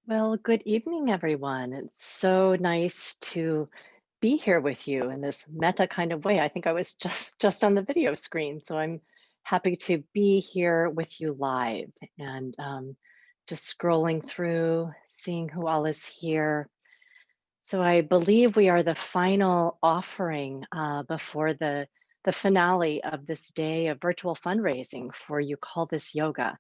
Well, good evening, everyone. It's so nice to be here with you in this meta kind of way. I think I was just on the video screen, so I'm happy to be here with you live and just scrolling through, seeing who all is here. So I believe we are the final offering before the finale of this day of virtual fundraising for You Call This Yoga.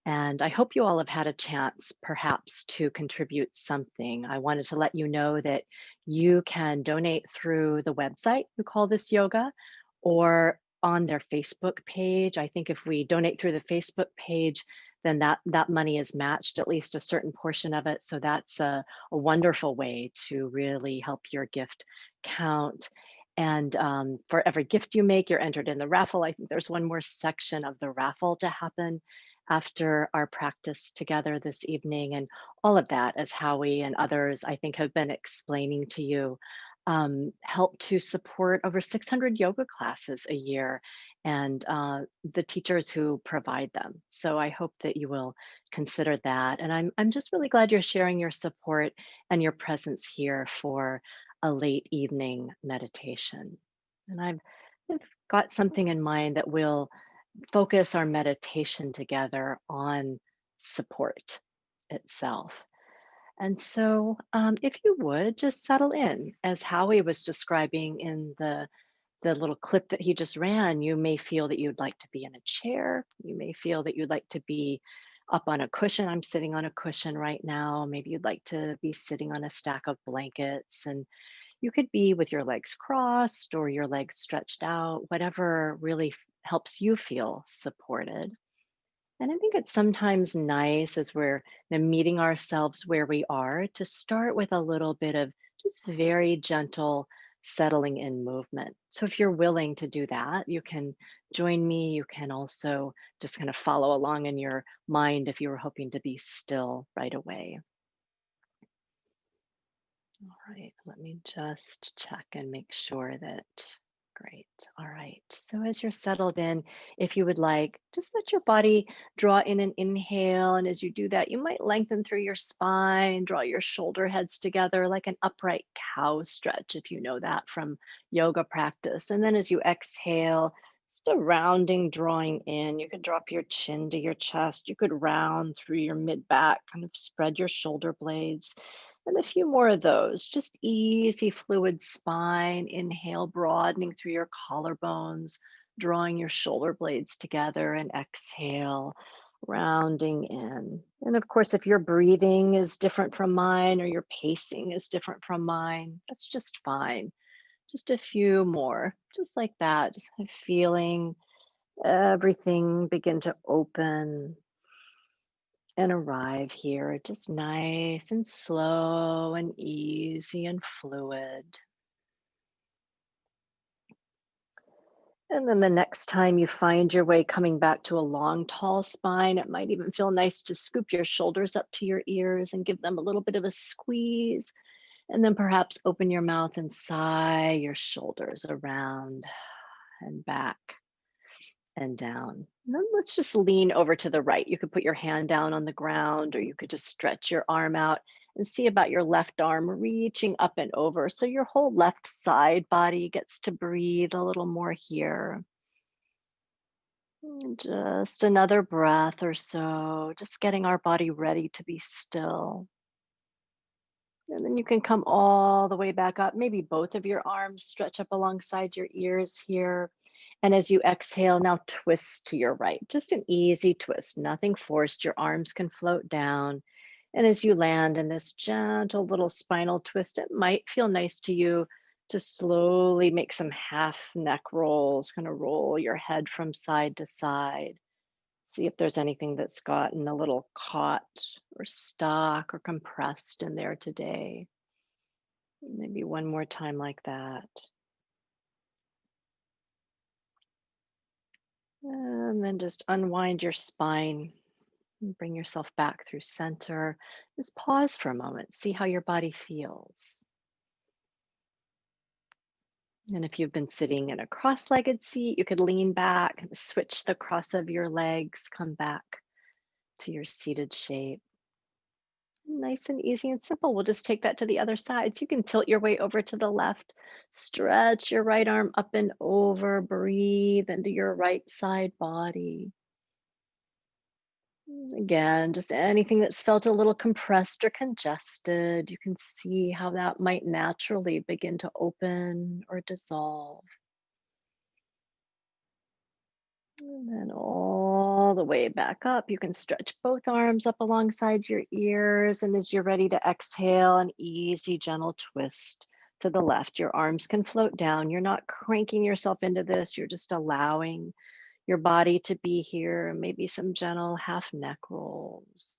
And I hope you all have had a chance perhaps to contribute something. I wanted to let you know that you can donate through the website, You Call This Yoga, or on their Facebook page. I think if we donate through the Facebook page, then that money is matched, at least a certain portion of it. So that's a wonderful way to really help your gift count. And for every gift you make, you're entered in the raffle. I think there's one more section of the raffle to happen after our practice together this evening. And all of that, as Howie and others, I think, have been explaining to you, help to support over 600 yoga classes a year and the teachers who provide them. So I hope that you will consider that. And I'm just really glad you're sharing your support and your presence here for a late evening meditation. And I've got something in mind that will focus our meditation together on support itself. And so, if you would just settle in, as Howie was describing in the little clip that he just ran, you may feel that you'd like to be in a chair. You may feel that you'd like to be up on a cushion. I'm sitting on a cushion right now. Maybe you'd like to be sitting on a stack of blankets, and you could be with your legs crossed or your legs stretched out, whatever really helps you feel supported. And I think it's sometimes nice as we're meeting ourselves where we are to start with a little bit of just very gentle settling in movement. So if you're willing to do that, you can join me. You can also just kind of follow along in your mind if you were hoping to be still right away. All right, let me just check and make sure that, great. All right, so as you're settled in, if you would like, just let your body draw in an inhale. And as you do that, you might lengthen through your spine, draw your shoulder heads together like an upright cow stretch, if you know that from yoga practice. And then as you exhale, just a rounding drawing in. You could drop your chin to your chest. You could round through your mid back, kind of spread your shoulder blades. And a few more of those. Just easy fluid spine. Inhale, broadening through your collarbones, drawing your shoulder blades together, and exhale, rounding in. And of course, if your breathing is different from mine or your pacing is different from mine, that's just fine. Just a few more, just like that. Just kind of feeling everything begin to open and arrive here just nice and slow and easy and fluid. And then the next time you find your way coming back to a long, tall spine, it might even feel nice to scoop your shoulders up to your ears and give them a little bit of a squeeze. And then perhaps open your mouth and sigh your shoulders around and back and down. And then let's just lean over to the right. You could put your hand down on the ground, or you could just stretch your arm out and see about your left arm reaching up and over. So your whole left side body gets to breathe a little more here. And just another breath or so, just getting our body ready to be still. And then you can come all the way back up. Maybe both of your arms stretch up alongside your ears here. And as you exhale, now twist to your right. Just an easy twist, nothing forced. Your arms can float down. And as you land in this gentle little spinal twist, it might feel nice to you to slowly make some half neck rolls, kind of roll your head from side to side. See if there's anything that's gotten a little caught or stuck or compressed in there today. Maybe one more time like that. And then just unwind your spine and bring yourself back through center. Just pause for a moment, see how your body feels. And if you've been sitting in a cross legged seat, you could lean back and switch the cross of your legs, come back to your seated shape. Nice and easy and simple. We'll just take that to the other side. So you can tilt your way over to the left, stretch your right arm up and over, breathe into your right side body. Again, just anything that's felt a little compressed or congested, you can see how that might naturally begin to open or dissolve. And then all the way back up, you can stretch both arms up alongside your ears. And as you're ready to exhale, an easy, gentle twist to the left. Your arms can float down. You're not cranking yourself into this, you're just allowing your body to be here. Maybe some gentle half neck rolls.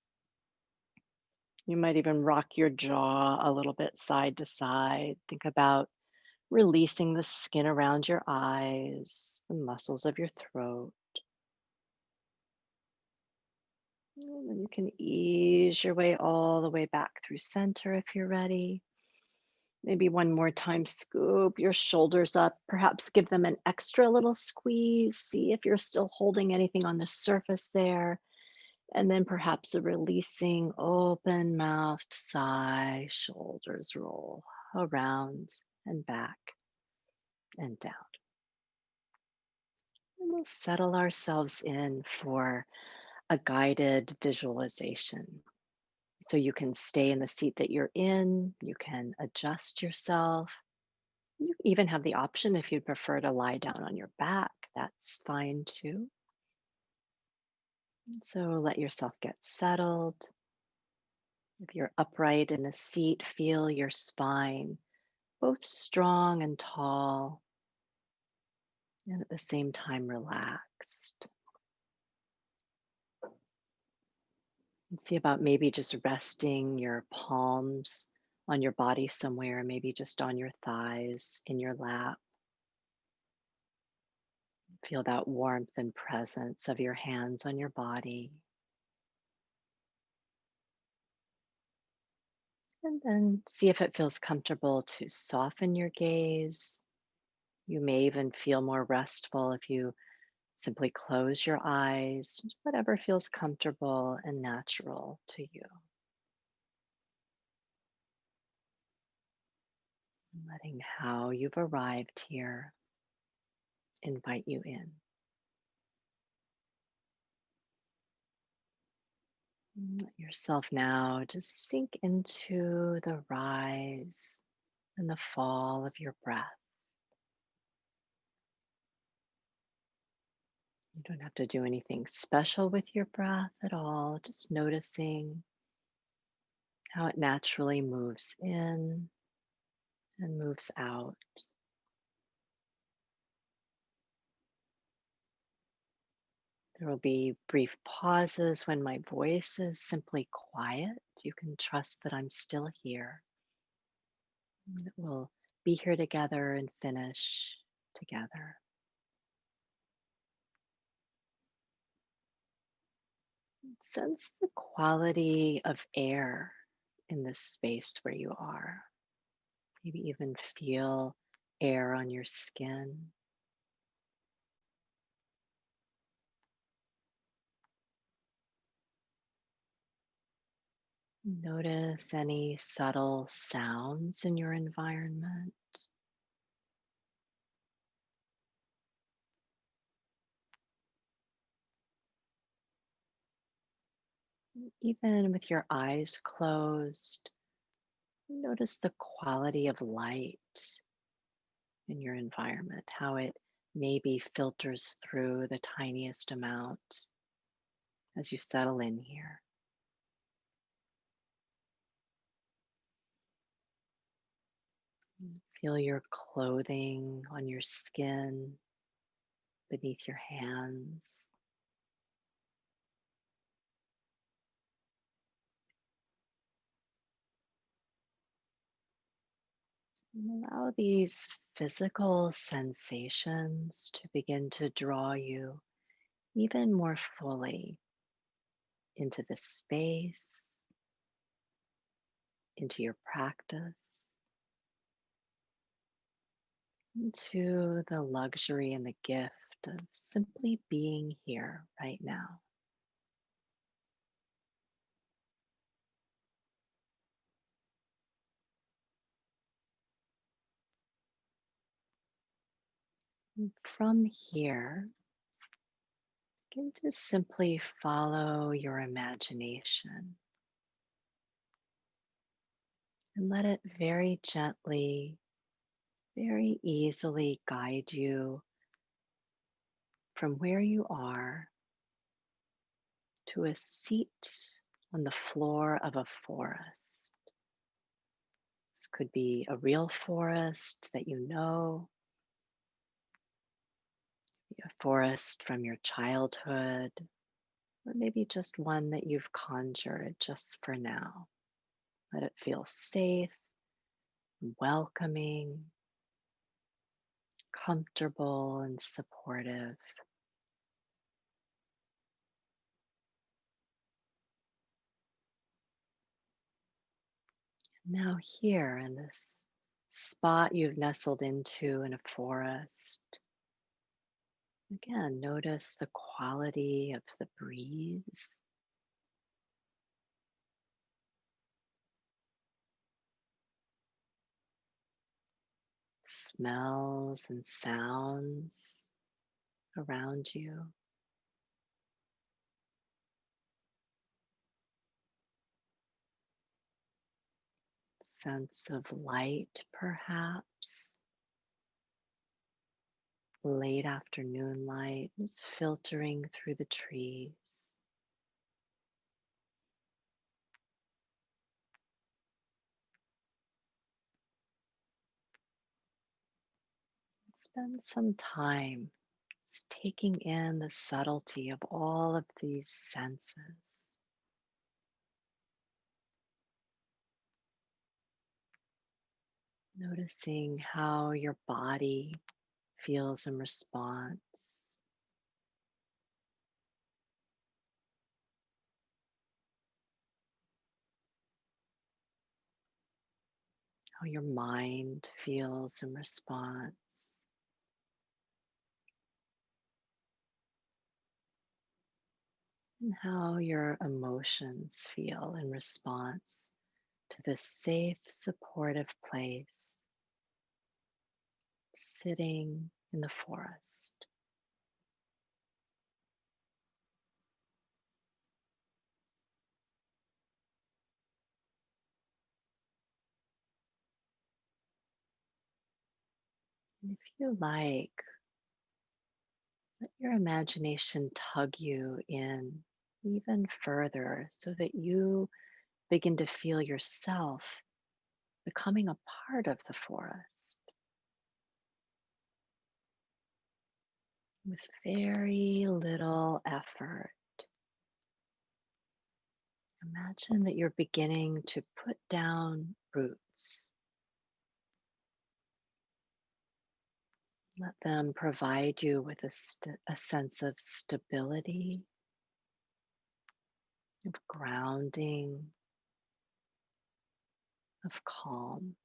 You might even rock your jaw a little bit side to side. Think about releasing the skin around your eyes, the muscles of your throat. And then you can ease your way all the way back through center if you're ready. Maybe one more time, scoop your shoulders up, perhaps give them an extra little squeeze. See if you're still holding anything on the surface there. And then perhaps a releasing, open mouthed sigh, shoulders roll around and back and down. And we'll settle ourselves in for a guided visualization. So you can stay in the seat that you're in, you can adjust yourself. You even have the option if you'd prefer to lie down on your back, that's fine too. So let yourself get settled. If you're upright in a seat, feel your spine both strong and tall, and at the same time relaxed. And see about maybe just resting your palms on your body somewhere, maybe just on your thighs, in your lap. Feel that warmth and presence of your hands on your body. And then see if it feels comfortable to soften your gaze. You may even feel more restful if you simply close your eyes, whatever feels comfortable and natural to you. Letting how you've arrived here invite you in. Let yourself now just sink into the rise and the fall of your breath. You don't have to do anything special with your breath at all, just noticing how it naturally moves in and moves out. There will be brief pauses when my voice is simply quiet. You can trust that I'm still here. And that we'll be here together and finish together. Sense the quality of air in this space where you are. Maybe even feel air on your skin. Notice any subtle sounds in your environment. Even with your eyes closed, notice the quality of light in your environment, how it maybe filters through the tiniest amount as you settle in here. Feel your clothing on your skin, beneath your hands. And allow these physical sensations to begin to draw you even more fully into the space, into your practice, into the luxury and the gift of simply being here right now. And from here, begin to simply follow your imagination and let it very gently, very easily guide you from where you are to a seat on the floor of a forest. This could be a real forest that you know, a forest from your childhood, or maybe just one that you've conjured just for now. Let it feel safe, welcoming, comfortable, and supportive. Now, here in this spot you've nestled into in a forest, again, notice the quality of the breeze, smells and sounds around you. Sense of light, perhaps, late afternoon light is filtering through the trees. Spend some time just taking in the subtlety of all of these senses. Noticing how your body feels in response, how your mind feels in response, and how your emotions feel in response to this safe, supportive place sitting in the forest. And if you like, let your imagination tug you in even further so that you begin to feel yourself becoming a part of the forest with very little effort. Imagine that you're beginning to put down roots. Let them provide you with a sense of stability, of grounding, of calm.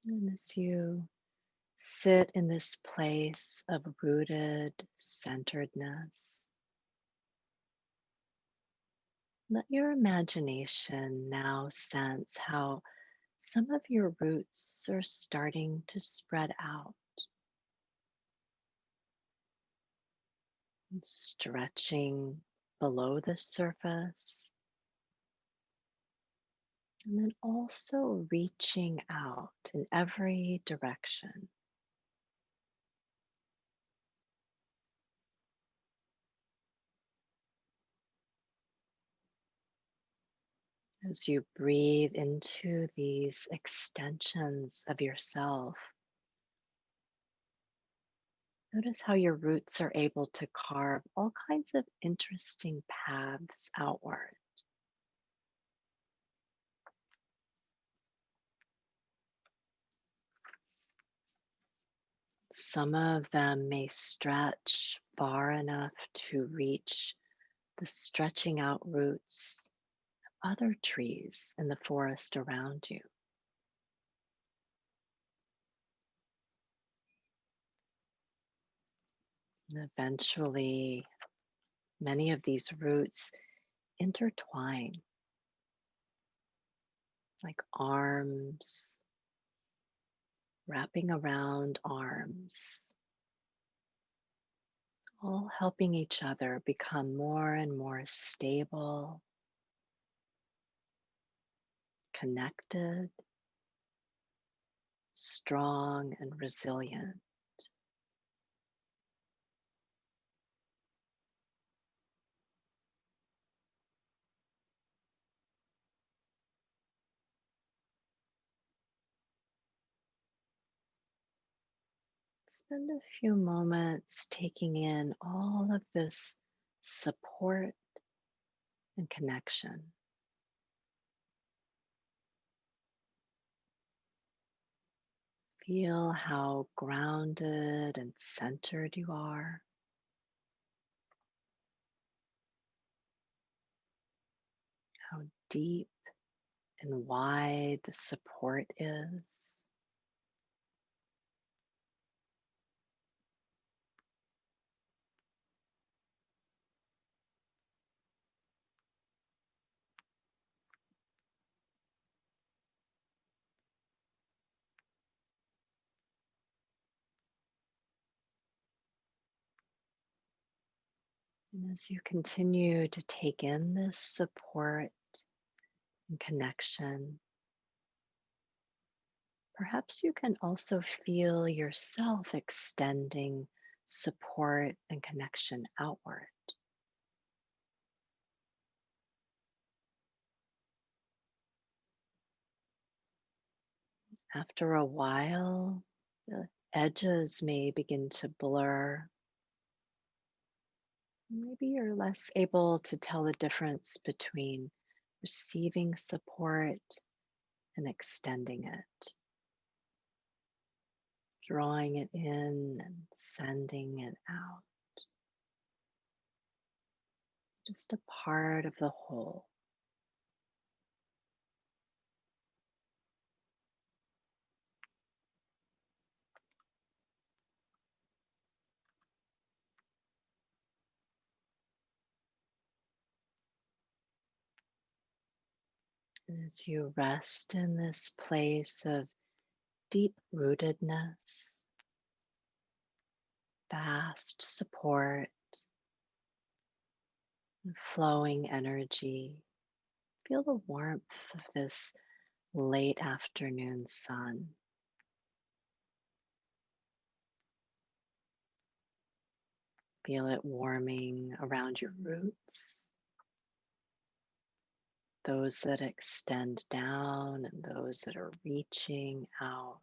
And as you sit in this place of rooted centeredness, let your imagination now sense how some of your roots are starting to spread out, and stretching below the surface, and then also reaching out in every direction. As you breathe into these extensions of yourself, notice how your roots are able to carve all kinds of interesting paths outward. Some of them may stretch far enough to reach the stretching out roots of other trees in the forest around you. And eventually, many of these roots intertwine like arms wrapping around arms, all helping each other become more and more stable, connected, strong, and resilient. Spend a few moments taking in all of this support and connection. Feel how grounded and centered you are, how deep and wide the support is. And as you continue to take in this support and connection, perhaps you can also feel yourself extending support and connection outward. After a while, the edges may begin to blur. Maybe you're less able to tell the difference between receiving support and extending it, drawing it in and sending it out, just a part of the whole. And as you rest in this place of deep rootedness, vast support, and flowing energy, feel the warmth of this late afternoon sun. Feel it warming around your roots, those that extend down and those that are reaching out.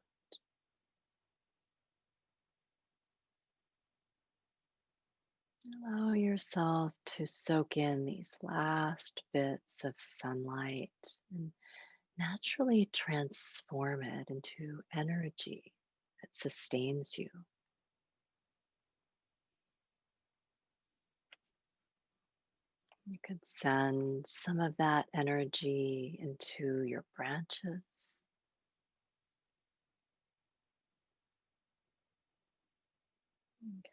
Allow yourself to soak in these last bits of sunlight and naturally transform it into energy that sustains you. You could send some of that energy into your branches,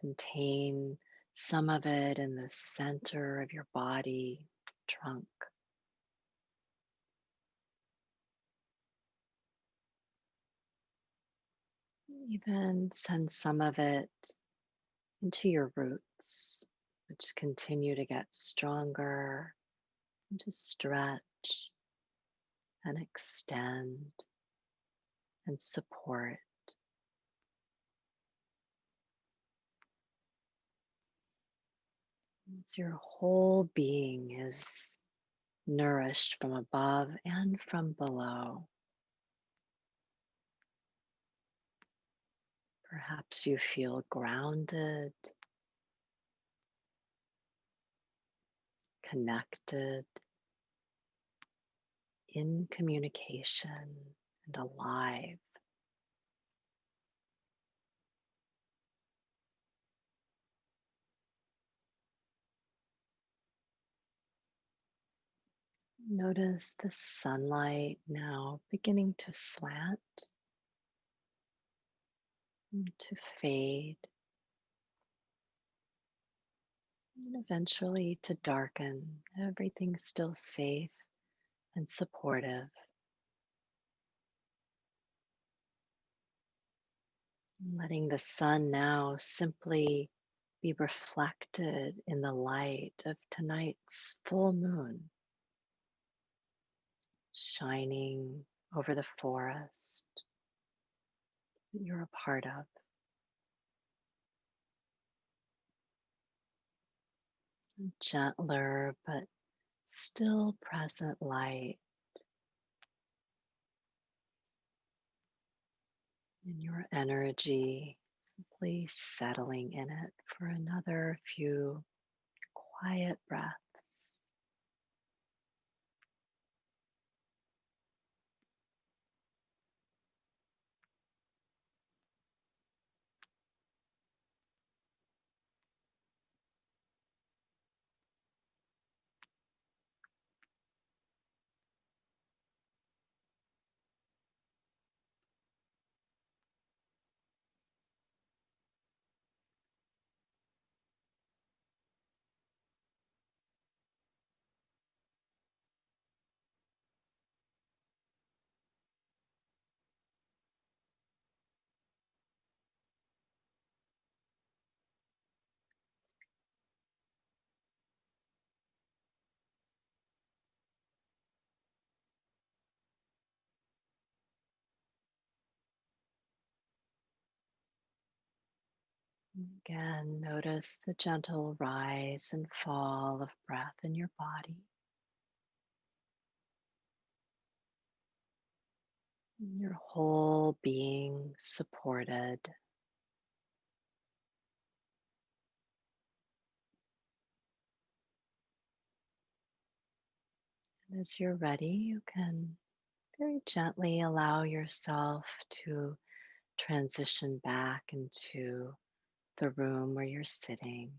contain some of it in the center of your body, trunk. Even send some of it into your roots, which continue to get stronger and to stretch and extend and support. As your whole being is nourished from above and from below. Perhaps you feel grounded, connected, in communication, and alive. Notice the sunlight now beginning to slant and to fade. and eventually to darken. Everything's still safe and supportive. Letting the sun now simply be reflected in the light of tonight's full moon shining over the forest that you're a part of. Gentler but still present light in your energy, simply settling in it for another few quiet breaths. Again, notice the gentle rise and fall of breath in your body. Your whole being supported. And as you're ready, you can very gently allow yourself to transition back into the room where you're sitting.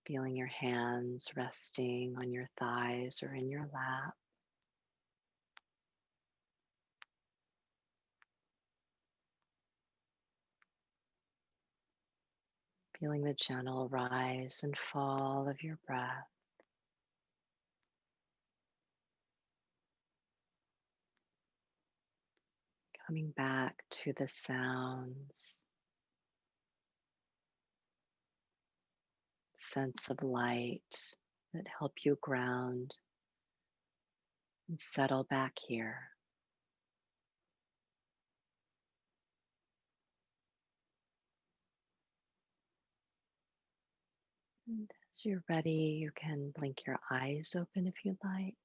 Feeling your hands resting on your thighs or in your lap. Feeling the gentle rise and fall of your breath. Coming back to the sounds, sense of light that help you ground and settle back here. And as you're ready, you can blink your eyes open if you'd like.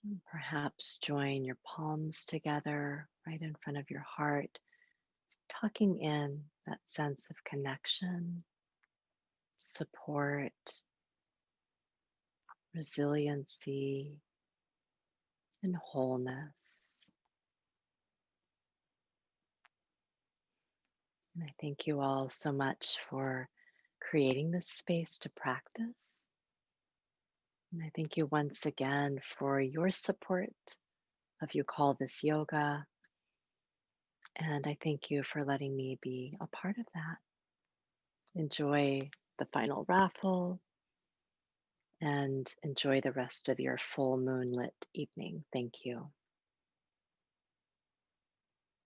And perhaps join your palms together right in front of your heart, tucking in that sense of connection, support, resiliency, and wholeness. And I thank you all so much for creating this space to practice. And I thank you once again for your support of You Call This Yoga. And I thank you for letting me be a part of that. Enjoy the final raffle and enjoy the rest of your full moonlit evening. Thank you.